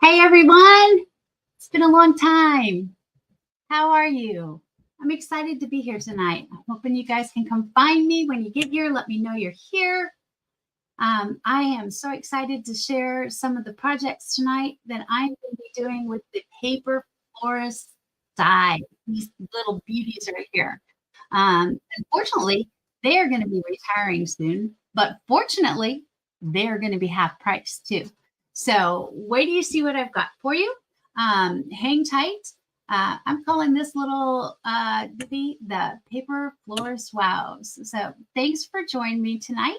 Hey everyone, it's been a long time. How are you? I'm excited to be here tonight. I'm hoping you guys can come find me when you get here. Let me know you're here. I am so excited to share some of the projects tonight that I'm going to be doing with the Paper Florist die. These little beauties right here. Unfortunately, they are going to be retiring soon, but fortunately, they're going to be half price too. So wait till you see what I've got for you. Hang tight. I'm calling this little ditty the Paper Florist Wows. So thanks for joining me tonight.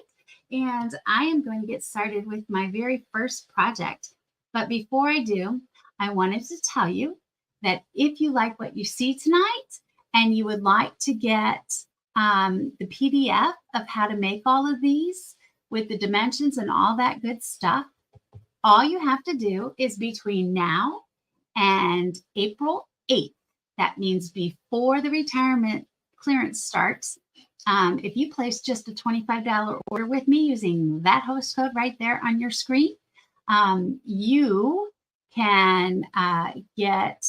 And I am going to get started with my very first project. But before I do, I wanted to tell you that if you like what you see tonight and you would like to get the PDF of how to make all of these with the dimensions and all that good stuff, all you have to do is between now and April 8th, that means before the retirement clearance starts, if you place just a $25 order with me using that host code right there on your screen, you can get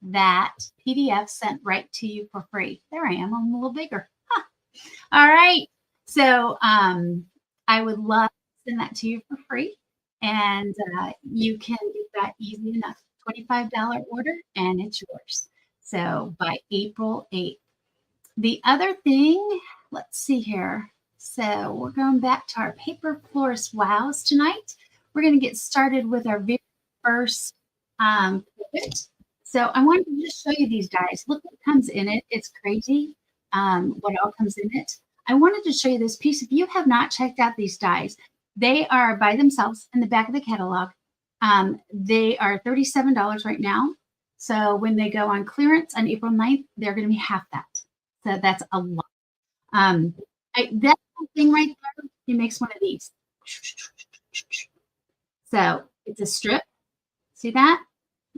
that PDF sent right to you for free. There I am. I'm a little bigger. Huh. All right. So I would love to send that to you for free. And you can get that easy enough. $25 order and it's yours. So by April 8th. The other thing, let's see here. So we're going back to our Paper Florist Wows tonight. We're going to get started with our very first project. So I wanted to just show you these dies. Look what comes in it. It's crazy what all comes in it. I wanted to show you this piece. If you have not checked out these dies, they are by themselves in the back of the catalog. They are $37 right now. So when they go on clearance on April 9th, they're going to be half that. So that's a lot. That thing right there, it makes one of these. So it's a strip. See that?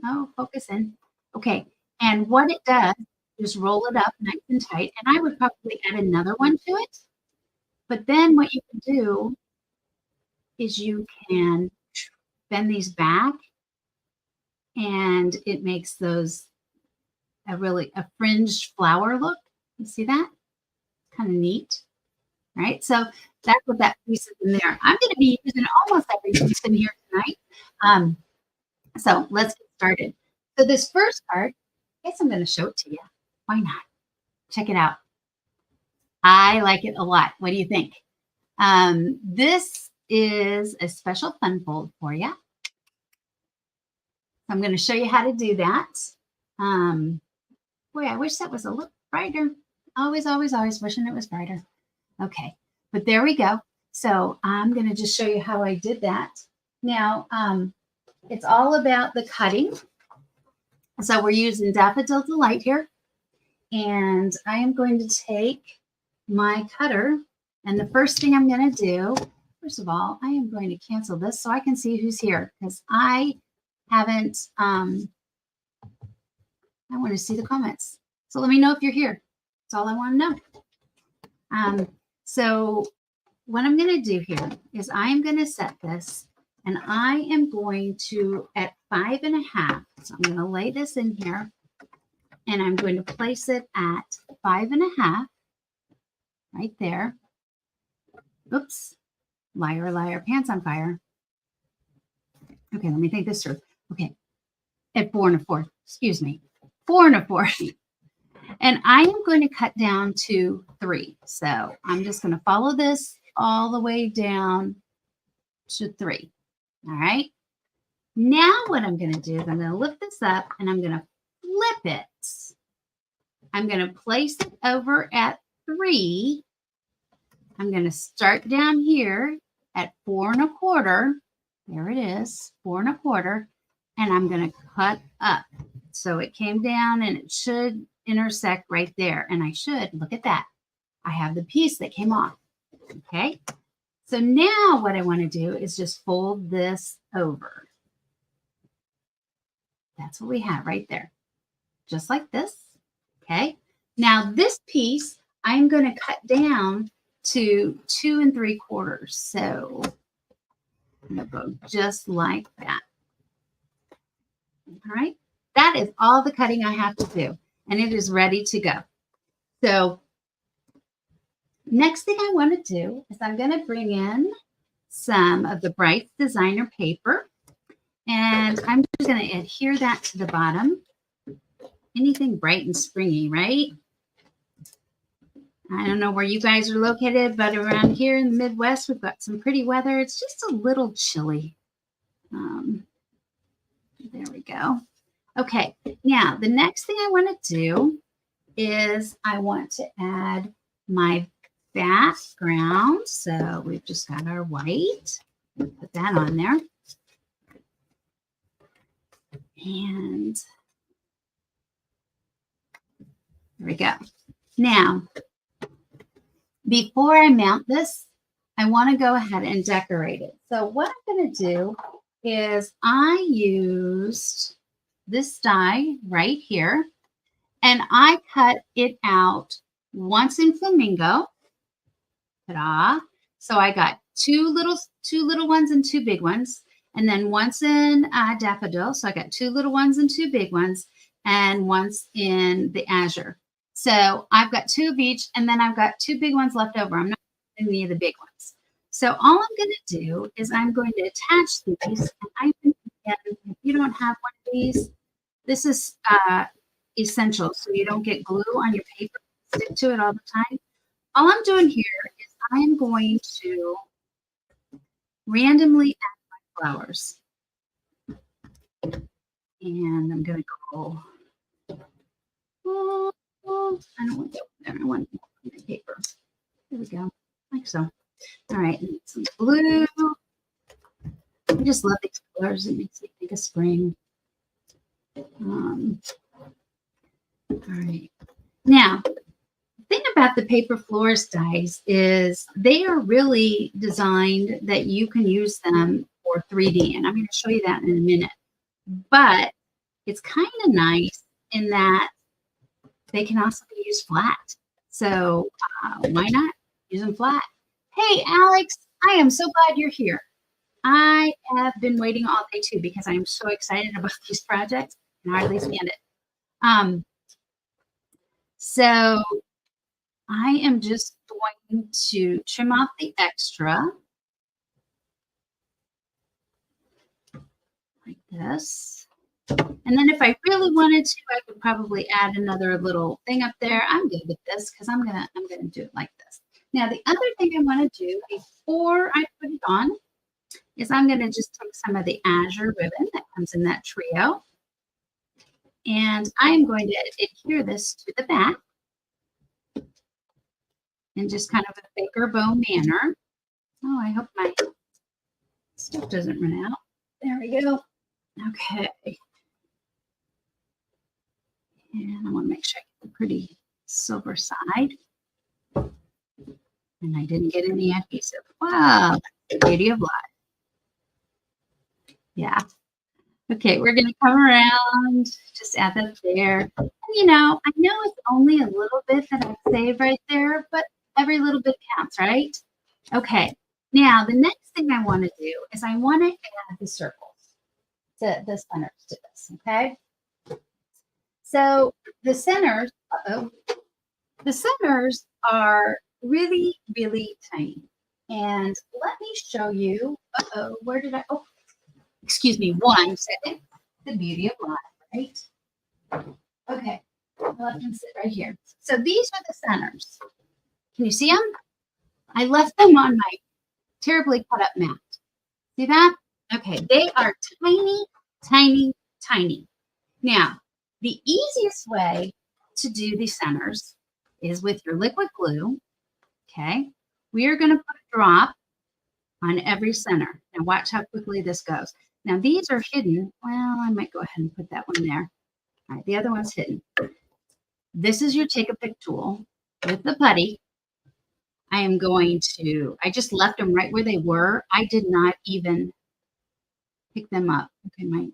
Oh, focus in. Okay. And what it does is roll it up nice and tight. And I would probably add another one to it. But then what you can do is you can bend these back and it makes those a fringed flower look. You see that? Kind of neat, right? So that's what that piece is in there. I'm going to be using almost every piece in here tonight. So let's get started. So this first card, I guess I'm going to show it to you. Why not? Check it out. I like it a lot. What do you think? This is a special fun fold for you. I'm going to show you how to do that. Boy, I wish that was a little brighter. Always, always, always wishing it was brighter. Okay, but there we go. So I'm going to just show you how I did that. Now, it's all about the cutting. So we're using Daffodil Delight here. And I am going to take my cutter. And the first thing I'm going to do, first of all, I am going to cancel this so I can see who's here. Because I haven't, I want to see the comments. So let me know if you're here. That's all I want to know. So what I'm going to do here is I am going to set this and I am going to at 5.5. So I'm going to lay this in here and I'm going to place it at 5.5 right there. Oops. Liar, liar, pants on fire. Okay, let me think this through. Okay. At 4 1/4. Excuse me. 4 1/4. And I am going to cut down to 3. So I'm just going to follow this all the way down to 3. All right. Now what I'm going to do is I'm going to lift this up and I'm going to flip it. I'm going to place it over at 3. I'm going to start down here at 4 1/4. There it is, 4 1/4. And I'm going to cut up. So it came down and it should intersect right there. And I should, look at that. I have the piece that came off. Okay. So now what I want to do is just fold this over. That's what we have right there. Just like this. Okay. Now this piece, I'm going to cut down to 2 3/4. So I'm going to go just like that. All right. That is all the cutting I have to do, and it is ready to go. So next thing I want to do is I'm going to bring in some of the Bright Designer paper, and I'm just going to adhere that to the bottom. Anything bright and springy, right? I don't know where you guys are located, but around here in the Midwest, we've got some pretty weather. It's just a little chilly. There we go. Okay, now the next thing I want to do is I want to add my background. So we've just got our white. Put that on there. And there we go. Now, before I mount this, I want to go ahead and decorate it. So what I'm going to do is I used this die right here, and I cut it out once in flamingo. Ta-da! So I got two little ones and two big ones, and then once in daffodil. So I got two little ones and two big ones, and once in the azure. So I've got two of each, and then I've got two big ones left over. I'm not doing any of the big ones. So all I'm going to do is I'm going to attach these. And if you don't have one of these, this is essential so you don't get glue on your paper, stick to it all the time. All I'm doing here is I am going to randomly add my flowers. And I'm going to go, I don't want that there. I want my paper. There we go, like so. All right, and some blue. I just love these colors. It makes me think of spring. All right. Now, the thing about the Paper Florist dies is they are really designed that you can use them for 3D, and I'm going to show you that in a minute. But it's kind of nice in that they can also be used flat. So why not use them flat? Hey, Alex, I am so glad you're here. I have been waiting all day too because I'm so excited about these projects and I hardly stand it. So I am just going to trim off the extra like this. And then if I really wanted to, I could probably add another little thing up there. I'm good with this because I'm gonna do it like this. Now the other thing I want to do before I put it on is I'm gonna just take some of the azure ribbon that comes in that trio, and I am going to adhere this to the back in just kind of a thicker bow manner. Oh, I hope my stuff doesn't run out. There we go. Okay. And I want to make sure I get the pretty silver side. And I didn't get any adhesive. Wow, that's the beauty of life. Yeah. Okay, we're going to come around, just add that there. And, you know, I know it's only a little bit that I saved right there, but every little bit counts, right? Okay. Now, the next thing I want to do is I want to add the circles, to the centers to this, okay? So the centers, the centers are really, really tiny. And let me show you, where did I, oh, excuse me, 1 second. The beauty of life, right? Okay, I'll let them sit right here. So these are the centers. Can you see them? I left them on my terribly cut up mat. See that? Okay, they are tiny, tiny, tiny. Now, the easiest way to do these centers is with your liquid glue, okay? We are going to put a drop on every center. Now watch how quickly this goes. Now these are hidden. Well, I might go ahead and put that one there. All right, the other one's hidden. This is your take-a-pick tool with the putty. I am going to, I just left them right where they were. I did not even pick them up. Okay,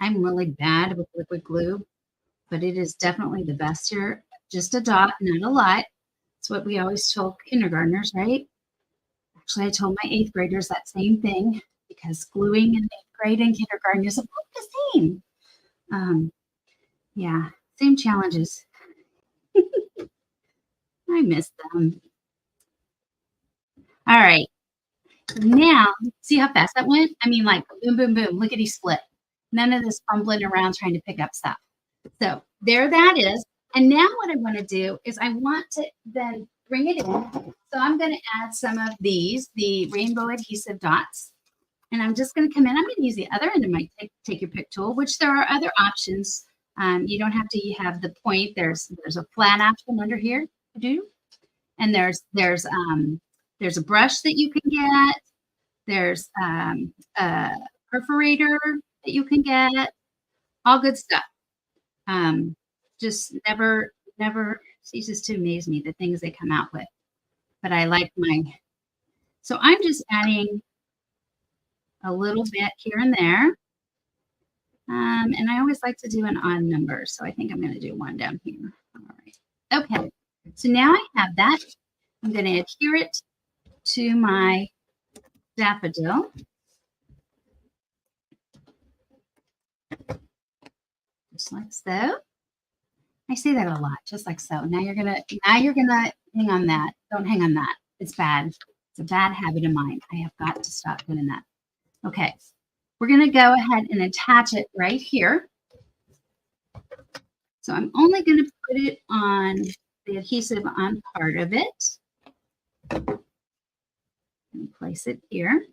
I'm really bad with liquid glue, but it is definitely the best here. Just a dot, not a lot. It's what we always told kindergartners, right? Actually, I told my 8th graders that same thing because gluing in the grade in kindergarten is about the same. Yeah, same challenges. I miss them. All right. Now, see how fast that went? I mean, like, boom, boom, boom. Look at he split. None of this fumbling around trying to pick up stuff. So there that is. And now what I want to do is I want to then bring it in. So I'm going to add some of these, the rainbow adhesive dots. And I'm just going to come in. I'm going to use the other end of my take your pick tool, which there are other options. You don't have to have the point. There's a flat option under here to do. And there's a brush that you can get. There's a perforator that you can get. All good stuff. Just never ceases to amaze me the things they come out with. But I like mine. So I'm just adding a little bit here and there. And I always like to do an odd number. So I think I'm going to do one down here. All right. Okay. So now I have that. I'm going to adhere it to my daffodil. Just like so. I say that a lot, just like so. Now you're gonna hang on that. Don't hang on that. It's bad. It's a bad habit of mine. I have got to stop doing that. Okay. We're gonna go ahead and attach it right here. So I'm only gonna put it on the adhesive on part of it. And place it here.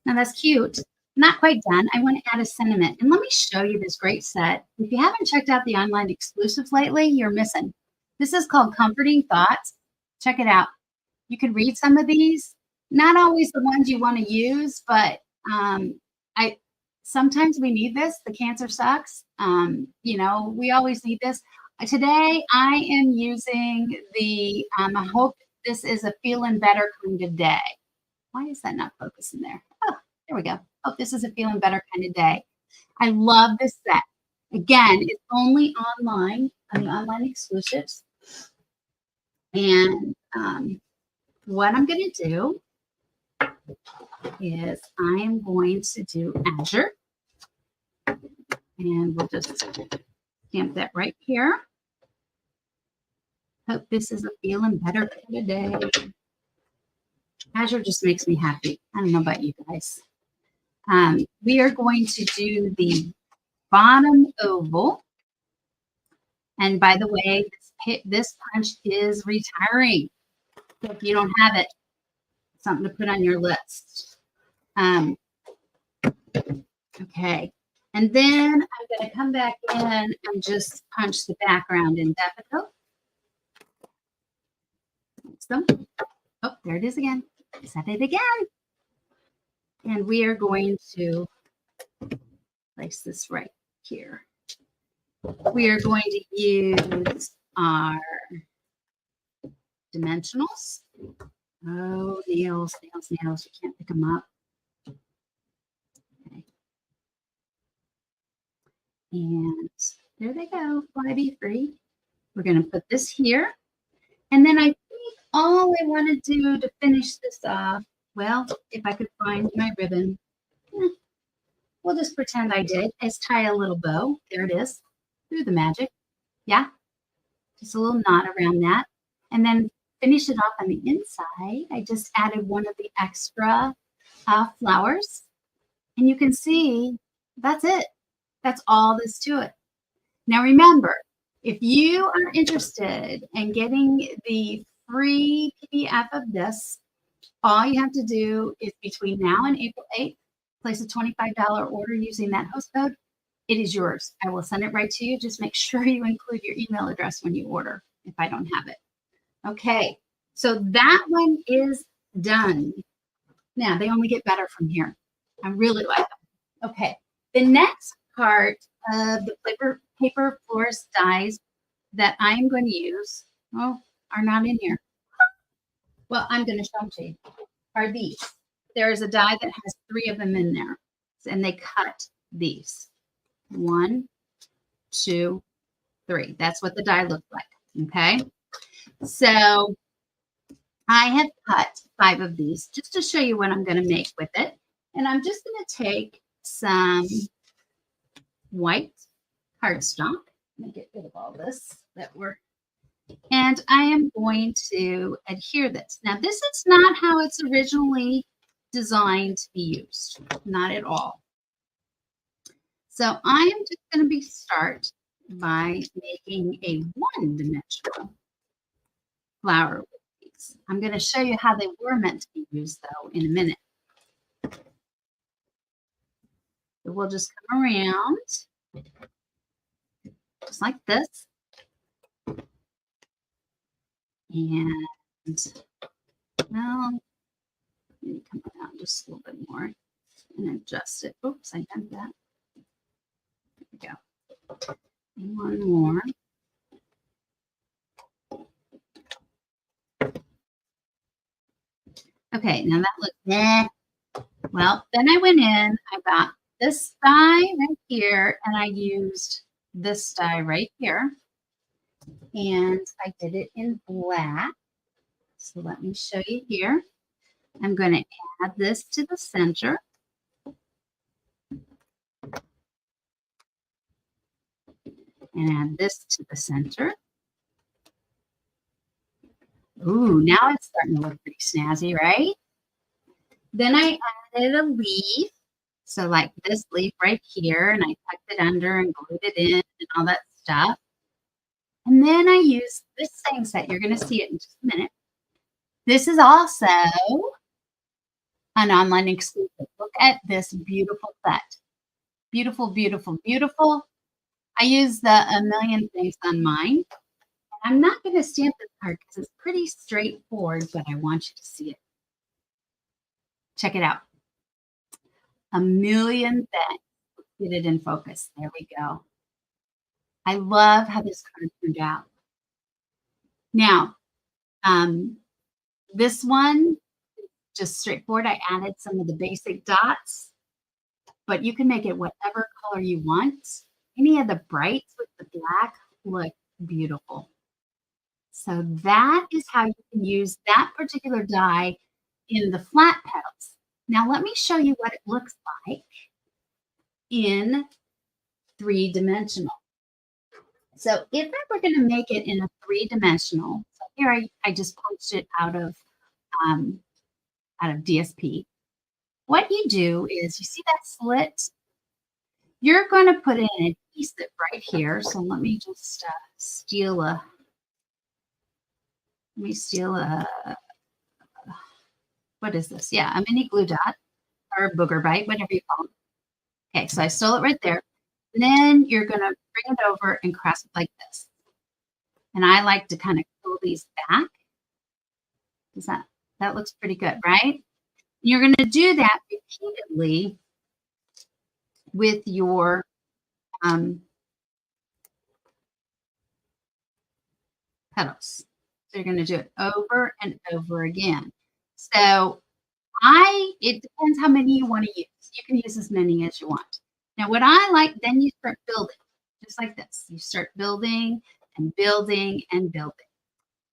Now that's cute. Not quite done. I want to add a sentiment. And let me show you this great set. If you haven't checked out the online exclusives lately, you're missing. This is called Comforting Thoughts. Check it out. You can read some of these. Not always the ones you want to use, but sometimes we need this. The cancer sucks. We always need this. Today, I am using the, I hope this is a feeling better kind of day. Why is that not focusing there? Oh, there we go. Oh, this is a feeling better kind of day. I love this set. Again, it's only online on the online exclusives. And what I'm going to do is I am going to do Azure. And we'll just stamp that right here. Hope this is a feeling better kind of day. Azure just makes me happy. I don't know about you guys. We are going to do the bottom oval. And by the way, this punch is retiring. So if you don't have it, something to put on your list. Okay. And then I'm going to come back in and just punch the background in daffodil. So, oh, there it is again. Set it again. And we are going to place this right here. We are going to use our dimensionals. Oh, nails. You can't pick them up. Okay. And there they go. Fly be free. We're going to put this here. And then I think all I want to do to finish this off, well, if I could find my ribbon, we'll just pretend I did, is tie a little bow. There it is. Do the magic. Yeah. Just a little knot around that. And then finish it off on the inside. I just added one of the extra flowers. And you can see that's it. That's all there's to it. Now remember, if you are interested in getting the free PDF of this, all you have to do is between now and April 8th, place a $25 order using that host code. It is yours. I will send it right to you. Just make sure you include your email address when you order if I don't have it. Okay, so that one is done. Now, they only get better from here. I really like them. Okay, the next part of the Paper Florist dies that I am going to use, are not in here. Well, I'm going to show them to you. Are these. There is a die that has 3 of them in there, and they cut these. 1, 2, 3. That's what the die looks like. Okay. So I have cut 5 of these just to show you what I'm going to make with it. And I'm just going to take some white cardstock. Let me get rid of all this and I am going to adhere this. Now, this is not how it's originally designed to be used, not at all. So I am just going to start by making a one-dimensional flower with these. I'm going to show you how they were meant to be used, though, in a minute. So we'll just come around just like this. And, well, let me come down just a little bit more and adjust it. Oops, I did that. There we go. And one more. Okay, now that looks well, then I went in, I got this die right here, and I used this die right here. And I did it in black. So let me show you here. I'm going to add this to the center. And add this to the center. Ooh, now it's starting to look pretty snazzy, right? Then I added a leaf. So like this leaf right here, and I tucked it under and glued it in and all that stuff. And then I used this same set. You're going to see it in just a minute. This is also an online exclusive. Look at this beautiful set. Beautiful, beautiful, beautiful. I use the A Million Things on mine. I'm not going to stamp this card because it's pretty straightforward, but I want you to see it. Check it out. A Million Things. Let's get it in focus. There we go. I love how this card turned out. Now, this one, just straightforward. I added some of the basic dots, but you can make it whatever color you want. Any of the brights with the black look beautiful. So that is how you can use that particular die in the flat petals. Now let me show you what it looks like in three-dimensional. So if I were going to make it in a three-dimensional, so here I just punched it out of DSP. What you do is, you see that slit? You're going to put in an adhesive right here. So let me just steal a what is this? Yeah, a mini glue dot or a booger bite, whatever you call them. Okay, so I stole it right there. And then you're going to bring it over and cross it like this. And I like to kind of pull these back. Does that looks pretty good, right? You're going to do that repeatedly with your petals. So you're going to do it over and over again. So it depends how many you want to use. You can use as many as you want. Now, what I like, then you start building, just like this. You start building and building and building.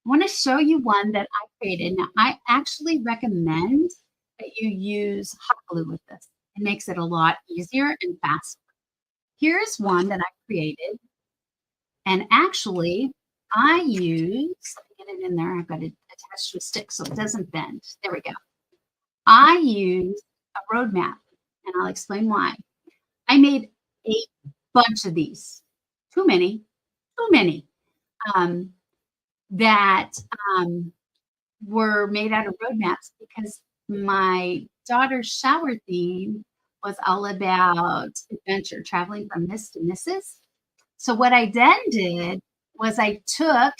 I want to show you one that I created. Now, I actually recommend that you use hot glue with this. It makes it a lot easier and faster. Here's one that I created. And actually, I use, get it in there, I've got it attached to a stick so it doesn't bend. There we go. I use a road map, and I'll explain why. I made a bunch of these. Too many, that were made out of road maps because my daughter's shower theme was all about adventure, traveling from Miss to Mrs. So what I then did was I took,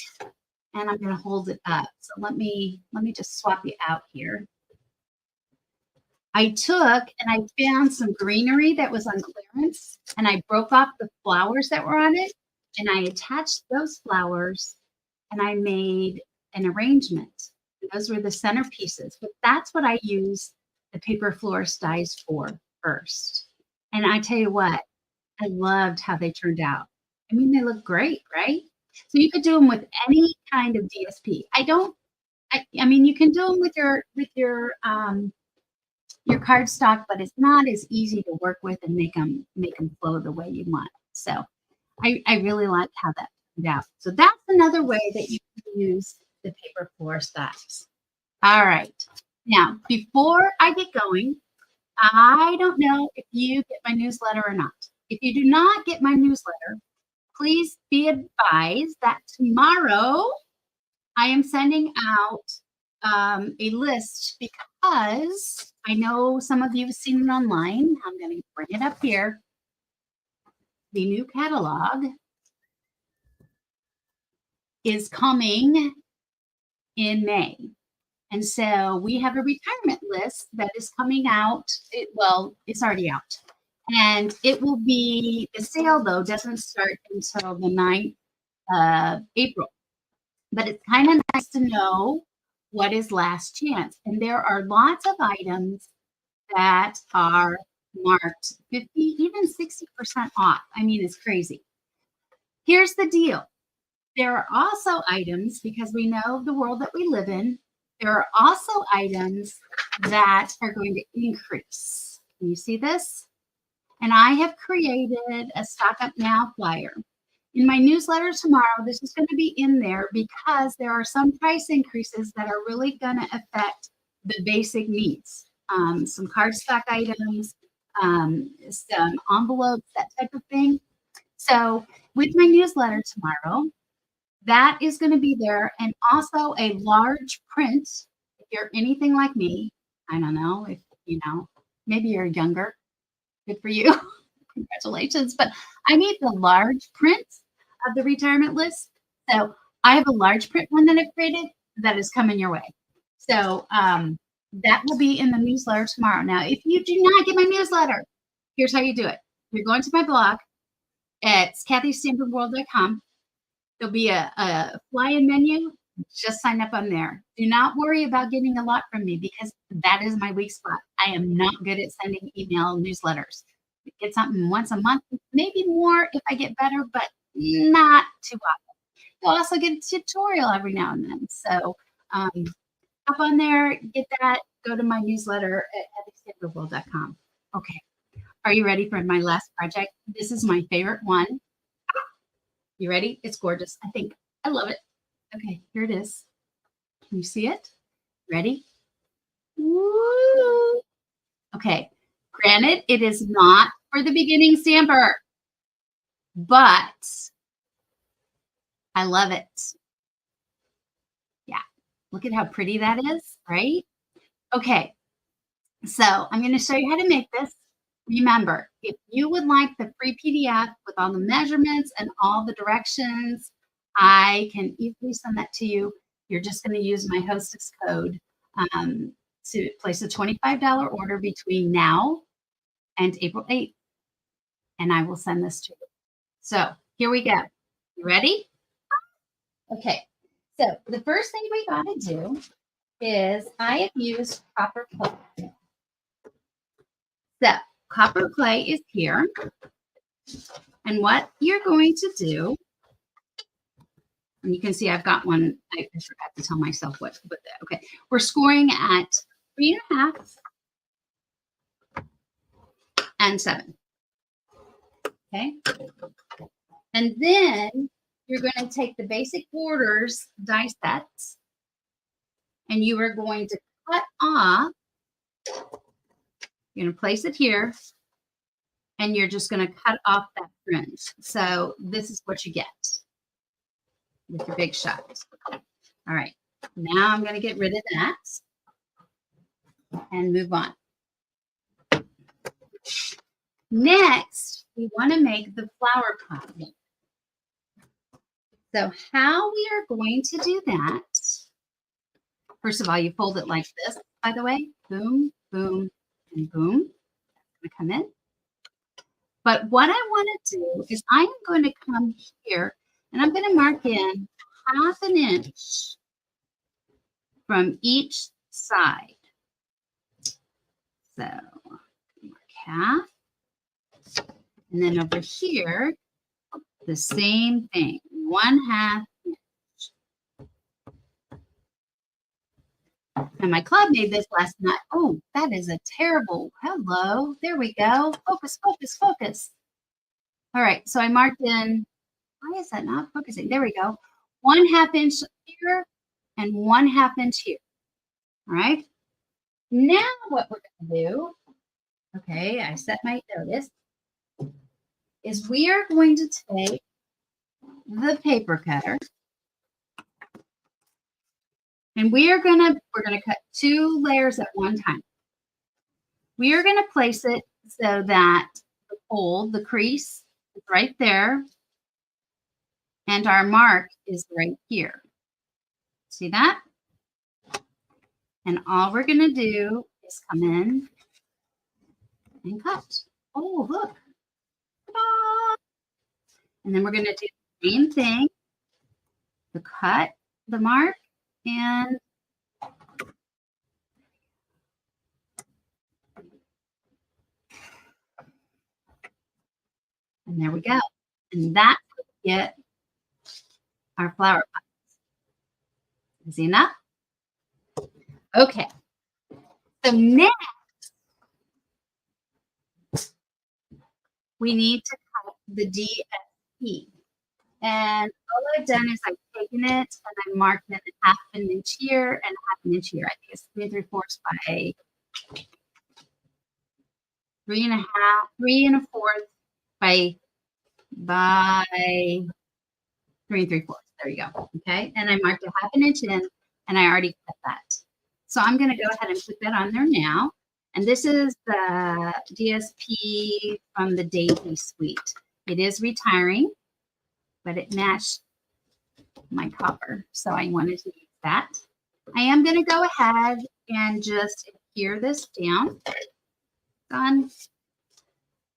and I'm going to hold it up. So let me just swap you out here. I took and I found some greenery that was on clearance, and I broke off the flowers that were on it, and I attached those flowers, and I made an arrangement. Those were the centerpieces, but that's what I use the Paper Florist dies for first. And I tell you what, I loved how they turned out. I mean, they look great, right? So you could do them with any kind of DSP. I mean, you can do them with your your cardstock, but it's not as easy to work with and make them flow the way you want. So I really like how that turned out. So that's another way that you can use the Paper Florist dies. All right. Now, before I get going, I don't know if you get my newsletter or not. If you do not get my newsletter, please be advised that tomorrow I am sending out a list because I know some of you have seen it online. I'm going to bring it up here. The new catalog is coming in May. And so we have a retirement list that is coming out. It's already out. And it will be, the sale though doesn't start until the 9th of April. But it's kind of nice to know what is last chance. And there are lots of items that are marked 50, even 60% off. I mean, it's crazy. Here's the deal. There are also items, because we know the world that we live in, there are also items that are going to increase. Can you see this? And I have created a Stock Up Now flyer. In my newsletter tomorrow, this is going to be in there because there are some price increases that are really going to affect the basic needs. Some cardstock items, some envelopes, that type of thing. So with my newsletter tomorrow, that is going to be there, and also a large print. If you're anything like me, I don't know, if maybe you're younger, good for you. Congratulations. But I need the large print of the retirement list. So I have a large print one that I've created that is coming your way. So that will be in the newsletter tomorrow. Now, if you do not get my newsletter, here's how you do it. You're going to my blog. It's kathystampinworld.com. There'll be a fly-in menu. Just sign up on there. Do not worry about getting a lot from me because that is my weak spot. I am not good at sending email newsletters. Get something once a month, maybe more if I get better, but not too often. You'll also get a tutorial every now and then. So hop on there, get that, go to my newsletter at kathystampinworld.com. Okay. Are you ready for my last project? This is my favorite one. You ready? It's gorgeous. I think I love it. Okay, here it is. Can you see it? Ready? Woo! Okay. Granted, it is not for the beginning stamper, but I love it. Yeah. Look at how pretty that is, right? Okay. So I'm going to show you how to make this. Remember, if you would like the free PDF with all the measurements and all the directions, I can easily send that to you. You're just going to use my hostess code to place a $25 order between now and April 8th. And I will send this to you. So here we go. You ready? Okay. So the first thing we got to do is I have used copper clay. So copper clay is here. And what you're going to do, and you can see I've got one, I forgot to tell myself what to put there. Okay, we're scoring at 3.5 and 7. Okay. And then you're going to take the basic borders die sets and you are going to cut off. You're going to place it here and you're just going to cut off that fringe. So this is what you get with your big shot. All right. Now I'm going to get rid of that and move on. Next, we want to make the flower pot. So how we are going to do that, first of all, you fold it like this, by the way. Boom, boom, and boom. That's going to come in. But what I want to do is I am going to come here and I'm going to mark in 1/2 inch from each side. So mark 1/2. And then over here, the same thing, 1/2 inch. And my club made this last night. Oh, that is a terrible. Hello. There we go. Focus, focus, focus. All right. So I marked in. Why is that not focusing? There we go. 1/2 inch here and 1/2 inch here. All right. Now what we're going to do, okay, I set my notice, is we are going to take the paper cutter and we're gonna cut 2 layers at one time. We are gonna place it so that the hole, the crease, is right there, and our mark is right here. See that? And all we're gonna do is come in and cut. Oh, look. Ta-da! And then we're gonna do the same thing, the cut, the mark, and there we go. And that's how we get our flower pot. Easy enough? Okay. So next, we need to cut the DSP. And all I've done is I've taken it and I marked it 1/2 inch here and 1/2 inch here. I think it's 3 3/4 by 3 1/2, 3 1/4 by 3 3/4. There you go. Okay. And I marked 1/2 inch in and I already cut that. So I'm going to go ahead and put that on there now. And this is the DSP from the Daisy Suite. It is retiring, but it matched my copper. So I wanted to use that. I am going to go ahead and just adhere this down. Done.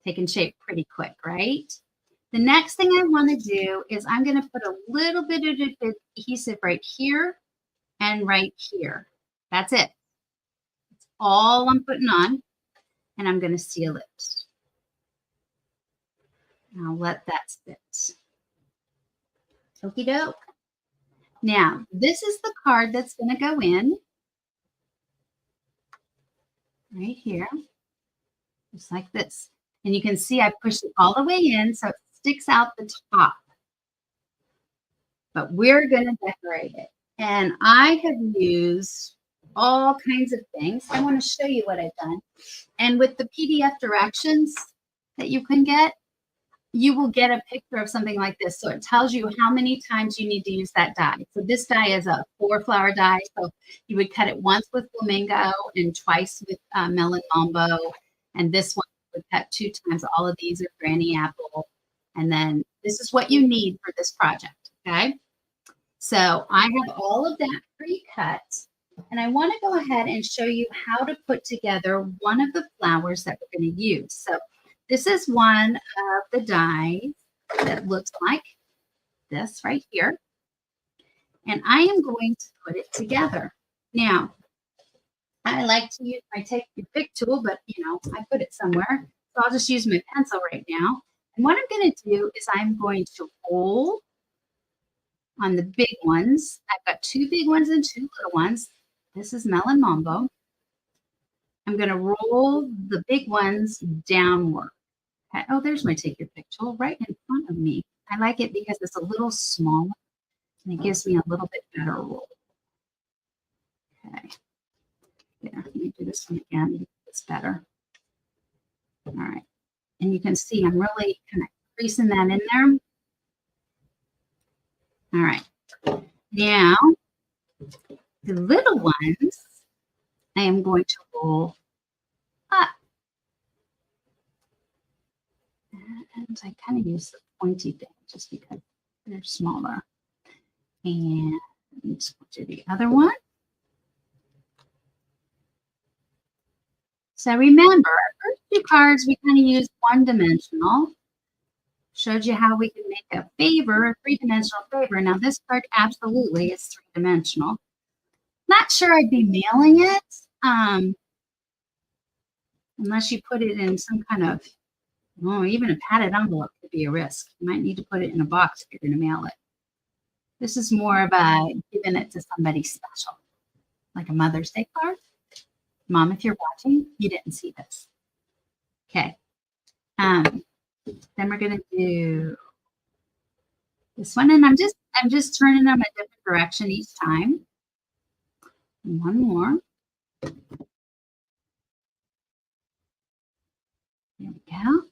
Taking shape pretty quick, right? The next thing I want to do is I'm going to put a little bit of adhesive right here and right here. That's it. That's all I'm putting on. And I'm going to seal it. And I'll let that sit. Okie doke. Now, this is the card that's going to go in. Right here. Just like this. And you can see I pushed it all the way in so it sticks out the top. But we're going to decorate it. And I have used all kinds of things. I want to show you what I've done. And with the PDF directions that you can get, you will get a picture of something like this. So it tells you how many times you need to use that die. So this die is a 4-flower die. So you would cut it once with flamingo and twice with melon mambo. And this one would cut 2 times. All of these are granny apple. And then this is what you need for this project. Okay. So I have all of that pre-cut. And I want to go ahead and show you how to put together one of the flowers that we're going to use. So this is one of the dies that looks like this right here. And I am going to put it together. Now, I like to use my take your pick tool, but I put it somewhere. So I'll just use my pencil right now. And what I'm going to do is I'm going to roll on the big ones. I've got 2 big ones and 2 little ones. This is melon mambo. I'm going to roll the big ones downward. Okay. Oh, there's my take your pick tool right in front of me. I like it because it's a little smaller and it gives me a little bit better roll. Okay. There, let me do this one again. It's better. All right. And you can see I'm really kind of creasing that in there. All right. Now, the little ones, I am going to roll up. And I kind of use the pointy thing just because they're smaller. And do the other one. So remember, our first 2 cards, we kind of used one-dimensional. Showed you how we can make a 3-dimensional favor. Now this card absolutely is 3-dimensional. Not sure I'd be mailing it unless you put it in some kind of, even a padded envelope could be a risk. You might need to put it in a box if you're going to mail it. This is more of a giving it to somebody special. like a Mother's Day card. Mom, if you're watching, you didn't see this. Okay. Then we're gonna do this one, and I'm just turning them a different direction each time. And one more. There we go.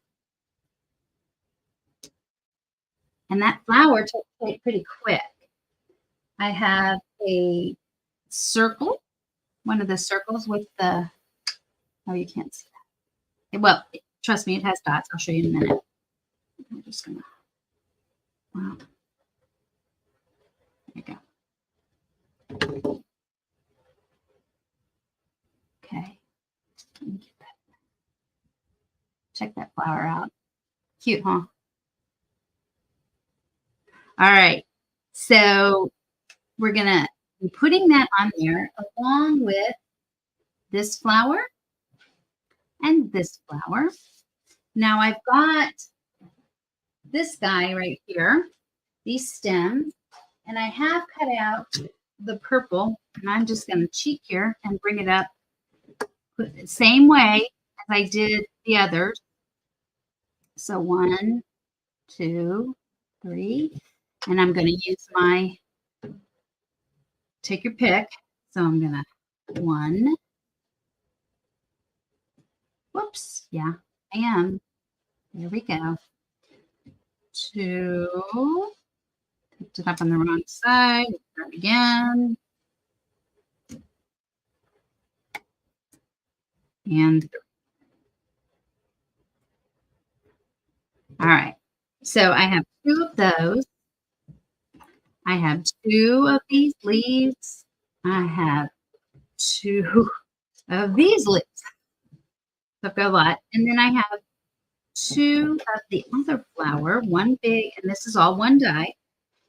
And that flower took shape pretty quick. I have a circle, one of the circles with the, oh, you can't see that. Well, trust me, it has dots. I'll show you in a minute. I'm just gonna, wow. There you go. Okay. Let me get that. Check that flower out. Cute, huh? All right. So we're going to be putting that on there along with this flower and this flower. Now I've got this guy right here, these stems, and I have cut out the purple, and I'm just going to cheat here and bring it up the same way as I did the others. So 1, 2, 3, and I'm going to use my, take your pick. So I'm going to 1, whoops, yeah, I am. There we go. 2, picked it up on the wrong side, start again. And 3. All right, so I have 2 of those. I have 2 of these leaves. I have 2 of these leaves. So I've got a lot. And then I have 2 of the other flower, one big, and this is all one die.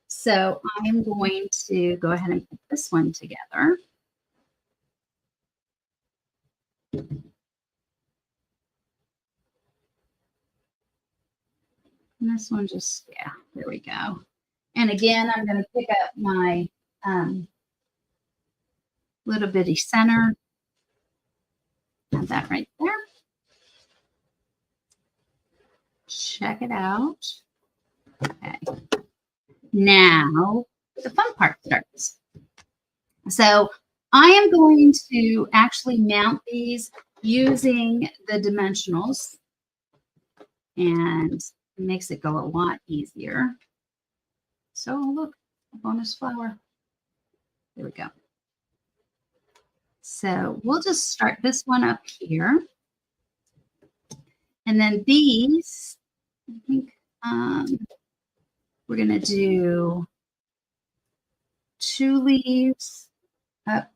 So I am going to go ahead and put this one together. And this one just, yeah, there we go. And again, I'm going to pick up my little bitty center. Have that right there. Check it out. Okay. Now the fun part starts. So I am going to actually mount these using the dimensionals, and it makes it go a lot easier. So look, a bonus flower. There we go. So we'll just start this one up here. And then these, I think we're going to do 2 leaves up.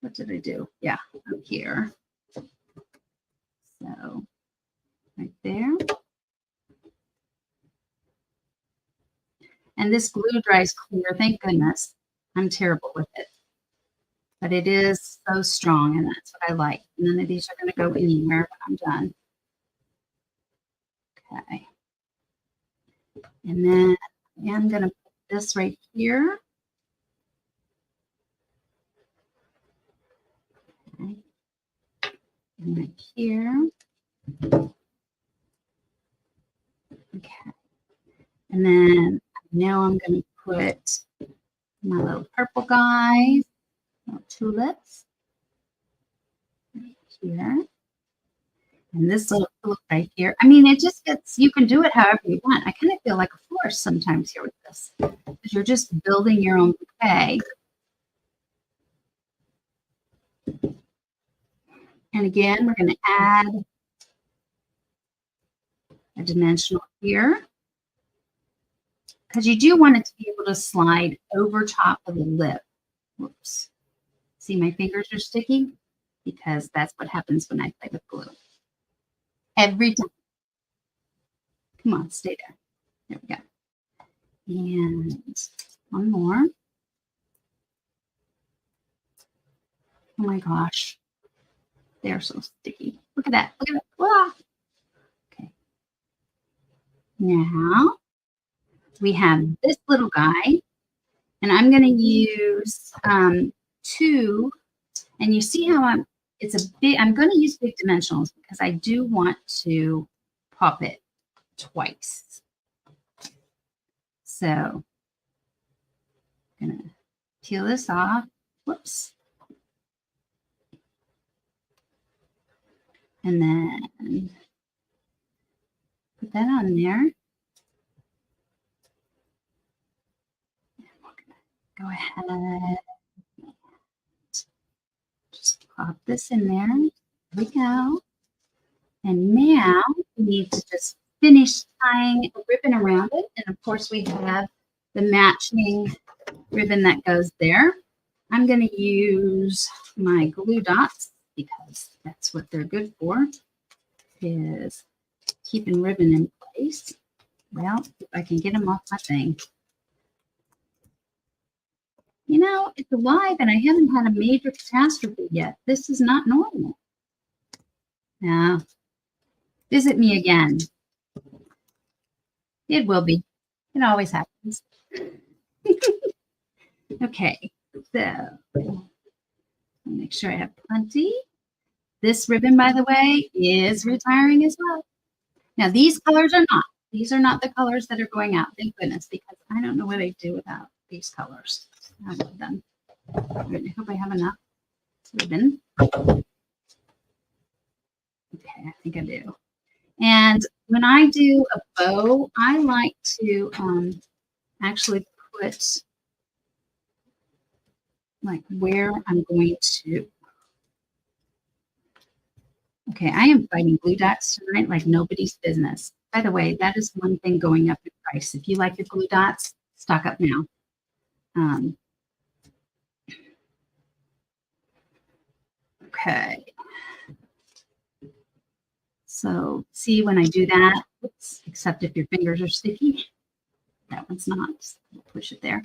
What did I do? Yeah, up here. So right there. And this glue dries clear. Thank goodness. I'm terrible with it. But it is so strong, and that's what I like. None of these are going to go anywhere when I'm done. Okay. And then I'm going to put this right here. Okay. And right here. Okay. And then now I'm going to put my little purple guys, little tulips right here. And this little tulip right here. I mean, it just gets, you can do it however you want. I kind of feel like a florist sometimes here with this, because you're just building your own bouquet. And again, we're going to add a dimensional here, because you do want it to be able to slide over top of the lip. Whoops. See, my fingers are sticky because that's what happens when I play with glue. Every time. Come on, stay there. There we go. And one more. Oh my gosh. They're so sticky. Look at that. Look at that. Ah. Okay. Now we have this little guy, and I'm going to use 2 And you see how I'm going to use big dimensionals because I do want to pop it twice. So I'm going to peel this off. Whoops. And then put that on there. And we're going to go ahead. Just pop this in there. There we go. And now we need to just finish tying a ribbon around it. And of course we have the matching ribbon that goes there. I'm going to use my glue dots because that's what they're good for, is keeping ribbon in place. Well, if I can get them off my thing. You know, it's alive and I haven't had a major catastrophe yet. This is not normal. Now, visit me again. It will be. It always happens. Okay, so make sure I have plenty. This ribbon, by the way, is retiring as well. Now, these colors are not. These are not the colors that are going out, thank goodness, because I don't know what I'd do without these colors. I love them. I hope I have enough ribbon. Okay, I think I do. And when I do a bow, I like to actually put like where I'm going to. Okay, I am fighting glue dots tonight like nobody's business. By the way, that is one thing going up in price. If you like your glue dots, stock up now. Okay. So see when I do that, oops, except if your fingers are sticky. That one's not. Just push it there.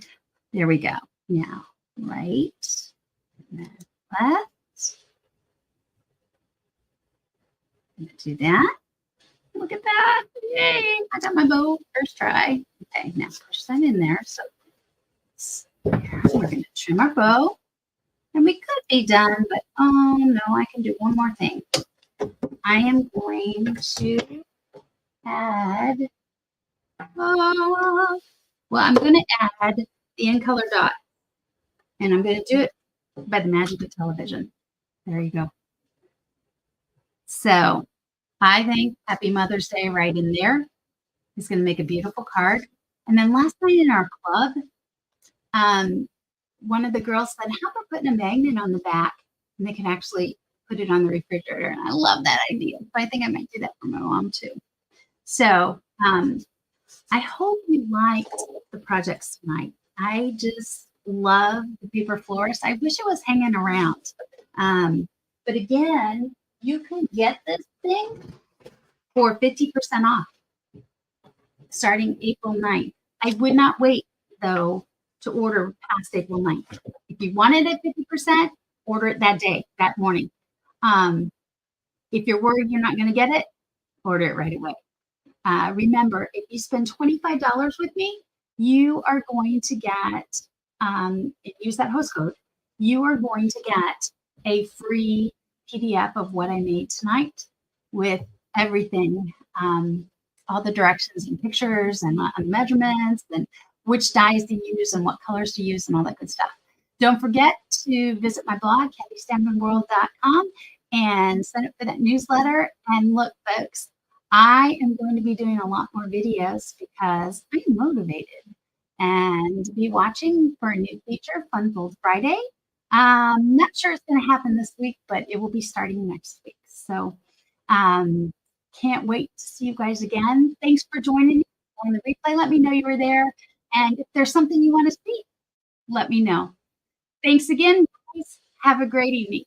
There we go. Now, right, and then left. Do that. Look at that. Yay. I got my bow first try. Okay, now push that in there. So we're going to trim our bow. And we could be done, but oh no, I can do one more thing. I am going to add, well, I'm going to add the in color dot. And I'm going to do it by the magic of television. There you go. So I think Happy Mother's Day right in there is going to make a beautiful card. And then last night in our club, one of the girls said, how about putting a magnet on the back and they can actually put it on the refrigerator? And I love that idea. But I think I might do that for my mom too. So I hope you liked the projects tonight. I just love the Paper Florist. I wish it was hanging around. But again, you can get this thing for 50% off starting April 9th. I would not wait, though, to order past April 9th. If you wanted it 50%, order it that day, that morning. If you're worried you're not going to get it, order it right away. Remember, if you spend $25 with me, you are going to get, use that host code, you are going to get a free PDF of what I made tonight with everything, all the directions and pictures and measurements and which dyes to use and what colors to use and all that good stuff. Don't forget to visit my blog, CathyStampinWorld.com, and sign up for that newsletter. And look, folks, I am going to be doing a lot more videos because I'm motivated. And be watching for a new feature, Fun Fold Friday. Not sure it's going to happen this week, but it will be starting next week. So can't wait to see you guys again. Thanks for joining me on the replay. Let me know you were there. And if there's something you want to see, let me know. Thanks again, guys. Have a great evening.